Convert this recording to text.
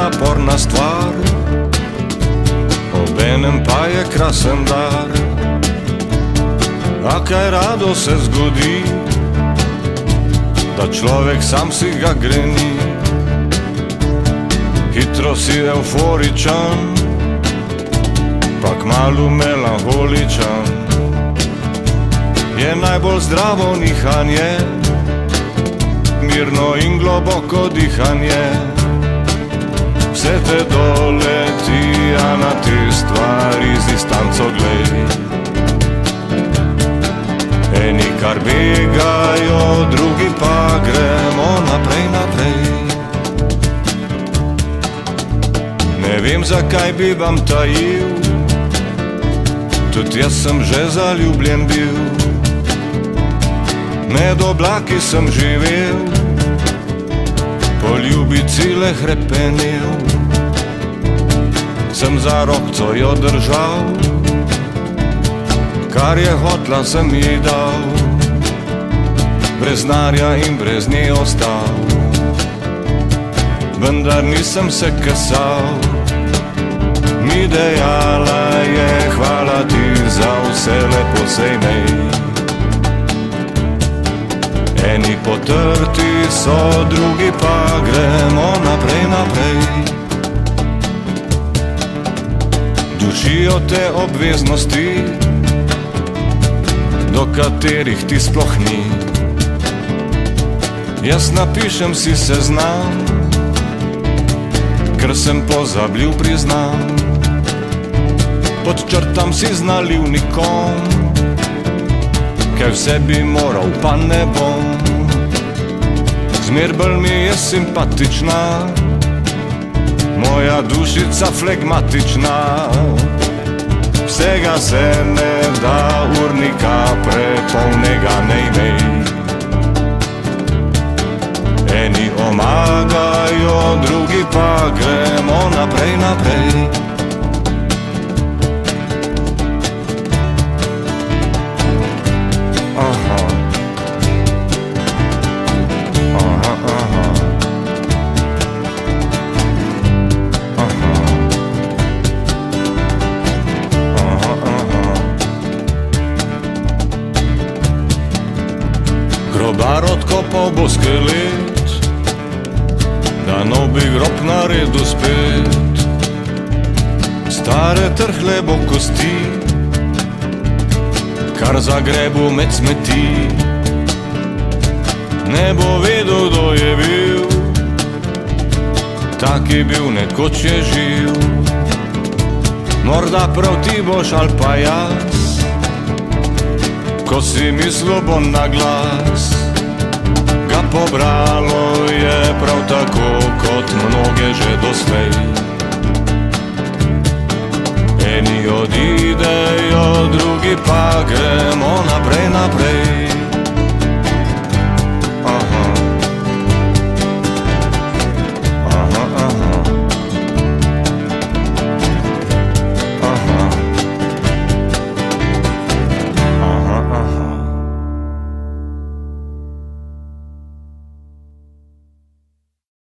naporna stvar, obenem pa je krasen dar. A kaj rado se zgodi, da človek sam si ga greni. Hitro si euforičan, pa kmalu melanholičan. Je najbolj zdravo nihanje, mirno in globoko dihanje. Vse te doleti, a na te stvari z distanco glej. Eni kar begajo, drugi pa gremo naprej, naprej. Ne vem, zakaj bi vam tajil, tudi jaz sem že zaljubljen bil. Med oblaki sem živel, po ljubici le hrepenil. Sem za rokco jo držal, kar je hotla sem ji dal. Brez denarja in brez nje ostal, vendar nisem se kesal. Mi dejala je, hvala ti za vse, lepo se imej. Eni potrti so, drugi pa gremo naprej, naprej. Dušijo te obveznosti, do katerih ti sploh ni. Jaz napišem si seznam, ker sem pozabljiv, priznam. Podčrtam si z nalivnikom, ker vse bi moral, pa ne bom. Zmer bolj mi je simpatična, moja dušica flegmatična. Vsega se ne da, urnika prepolnega ne imej. Eni omagajo, drugi pa gremo naprej, naprej. Grobar odkopal bo skelet, da nov bi grob naredil spet. Stare trhle bo kosti, kar zagrebu med smeti. Ne bo vedel, kdo je bil, tak je bil, nekoč je živ. Morda prav ti boš ali pa jaz, ko si mislil bo na glas. Ga pobralo je prav tako kot mnoge že doslej. Eni odidejo, drugi pa gremo naprej, naprej.